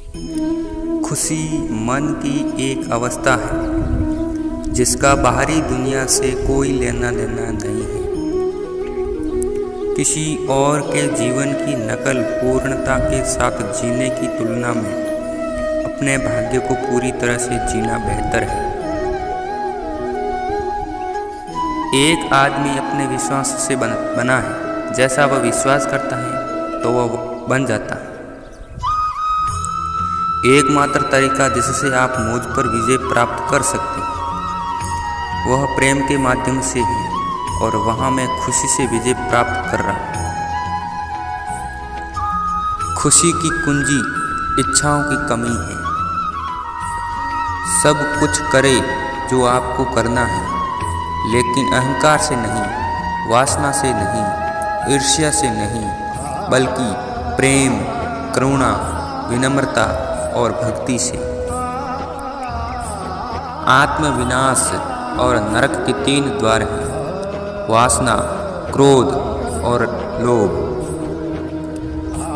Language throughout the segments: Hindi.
खुशी मन की एक अवस्था है जिसका बाहरी दुनिया से कोई लेना देना नहीं है। किसी और के जीवन की नकल पूर्णता के साथ जीने की तुलना में अपने भाग्य को पूरी तरह से जीना बेहतर है। एक आदमी अपने विश्वास से बना है। जैसा वह विश्वास करता है तो वह बन जाता है। एकमात्र तरीका जिससे आप मुझ पर विजय प्राप्त कर सकते हैं वह प्रेम के माध्यम से है और वहाँ मैं खुशी से विजय प्राप्त कर रहा हूँ। खुशी की कुंजी इच्छाओं की कमी है। सब कुछ करे जो आपको करना है, लेकिन अहंकार से नहीं, वासना से नहीं, ईर्ष्या से नहीं, बल्कि प्रेम, करुणा, विनम्रता और भक्ति से। आत्मविनाश और नरक के 3 द्वार हैं: वासना, क्रोध और लोभ।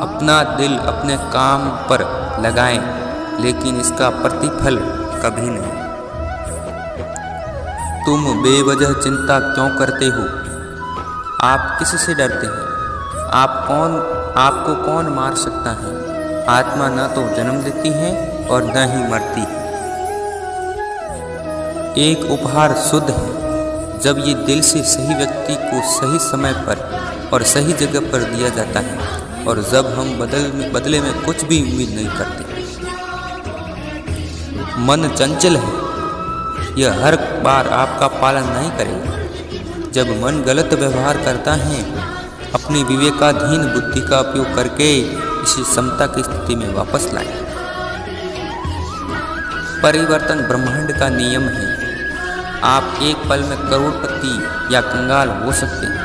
अपना दिल अपने काम पर लगाएं, लेकिन इसका प्रतिफल कभी नहीं। तुम बेवजह चिंता क्यों करते हो? आप किससे डरते हैं? आपको कौन मार सकता है? आत्मा न तो जन्म लेती है और न ही मरती है। एक उपहार शुद्ध है जब ये दिल से सही व्यक्ति को सही समय पर और सही जगह पर दिया जाता है, और जब हम बदले में कुछ भी उम्मीद नहीं करते। मन चंचल है, यह हर बार आपका पालन नहीं करेगा। जब मन गलत व्यवहार करता है, अपनी विवेकाधीन बुद्धि का उपयोग करके इसे समता की स्थिति में वापस लाएं। परिवर्तन ब्रह्मांड का नियम है। आप एक पल में करोड़पति या कंगाल हो सकते हैं।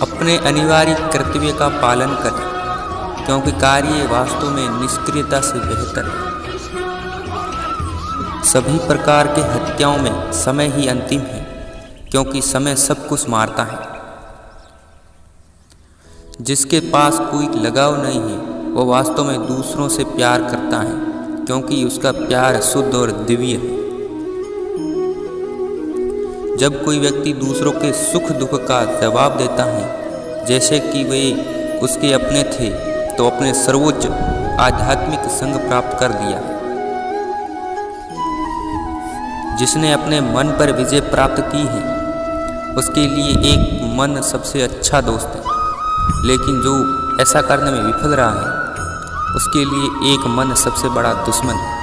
अपने अनिवार्य कर्तव्य का पालन करें, क्योंकि कार्य वास्तव में निष्क्रियता से बेहतर है। सभी प्रकार के हत्याओं में समय ही अंतिम है, क्योंकि समय सब कुछ मारता है। जिसके पास कोई लगाव नहीं है वह वास्तव में दूसरों से प्यार करता है, क्योंकि उसका प्यार शुद्ध और दिव्य है। जब कोई व्यक्ति दूसरों के सुख दुख का जवाब देता है जैसे कि वे उसके अपने थे, तो अपने सर्वोच्च आध्यात्मिक संग प्राप्त कर लिया। जिसने अपने मन पर विजय प्राप्त की है उसके लिए एक मन सबसे अच्छा दोस्त है, लेकिन जो ऐसा करने में विफल रहा है उसके लिए एक मन सबसे बड़ा दुश्मन है।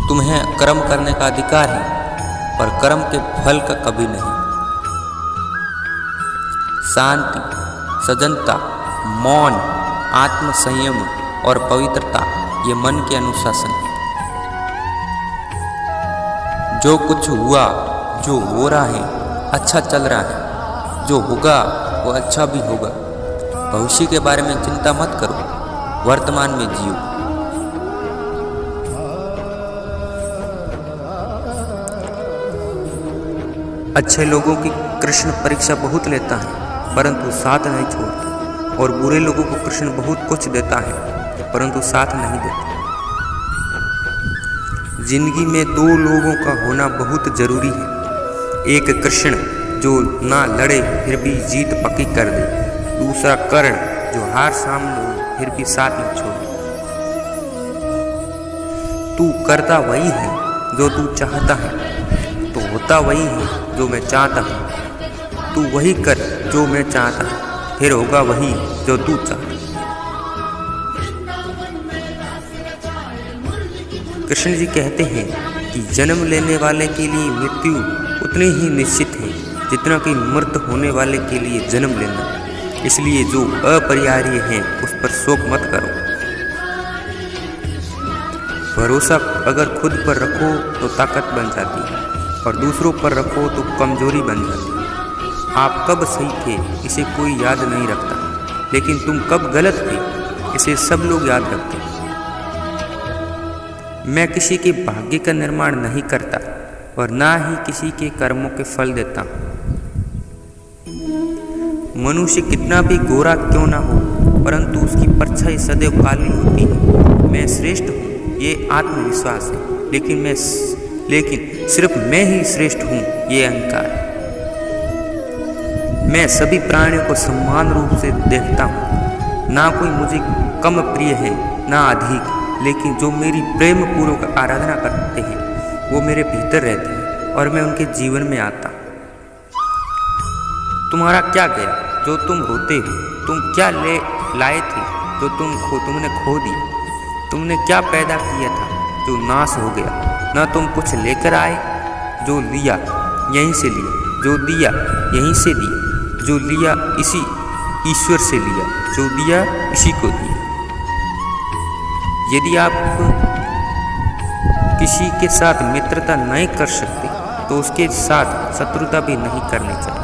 तुम्हें कर्म करने का अधिकार है, पर कर्म के फल का कभी नहीं। शांति, सजनता, मौन, आत्मसंयम और पवित्रता ये मन के अनुशासन है। जो कुछ हुआ, जो हो रहा है, अच्छा चल रहा है। जो होगा वो अच्छा भी होगा। भविष्य के बारे में चिंता मत करो, वर्तमान में जियो। अच्छे लोगों की कृष्ण परीक्षा बहुत लेता है, परंतु साथ नहीं छोड़ता, और बुरे लोगों को कृष्ण बहुत कुछ देता है, परंतु साथ नहीं देता। जिंदगी में 2 लोगों का होना बहुत जरूरी है। एक कृष्ण जो ना लड़े फिर भी जीत पक्की कर दे, दूसरा कर्ण जो हार सामने हो फिर भी साथ न छोड़े। तू करता वही है जो तू चाहता है, तो होता वही है जो मैं चाहता हूँ। तू वही कर जो मैं चाहता हूँ, फिर होगा वही जो तू चाहता। कृष्ण जी कहते हैं कि जन्म लेने वाले के लिए मृत्यु उतनी ही निश्चित है जितना कि मृत होने वाले के लिए जन्म लेना। इसलिए जो अपरिहार्य है उस पर शोक मत करो। भरोसा अगर खुद पर रखो तो ताकत बन जाती है, और दूसरों पर रखो तो कमजोरी बन जाती है। आप कब सही थे इसे कोई याद नहीं रखता, लेकिन तुम कब गलत थे इसे सब लोग याद रखते हैं। मैं किसी के भाग्य का निर्माण नहीं करता और ना ही किसी के कर्मों के फल देता हूँ। मनुष्य कितना भी गोरा क्यों ना हो, परंतु उसकी परछाई सदैव काली होती है। मैं श्रेष्ठ हूँ ये आत्मविश्वास है, लेकिन सिर्फ मैं ही श्रेष्ठ हूँ ये अहंकार है। मैं सभी प्राणियों को समान रूप से देखता हूँ, ना कोई मुझे कम प्रिय है ना अधिक, लेकिन जो मेरी प्रेम पूर्वक आराधना करते हैं वो मेरे भीतर रहते हैं और मैं उनके जीवन में आता हूँ। तुम्हारा क्या गया जो तुम रोते हो? तुम क्या लाए थे जो तुमने खो दिया? तुमने क्या पैदा किया था जो नाश हो गया? न तुम कुछ लेकर आए, जो लिया यहीं से लिया, जो दिया यहीं से दिया, जो लिया इसी ईश्वर से लिया, जो दिया इसी को दिया। यदि आप किसी के साथ मित्रता नहीं कर सकते तो उसके साथ शत्रुता भी नहीं करनी चाहिए।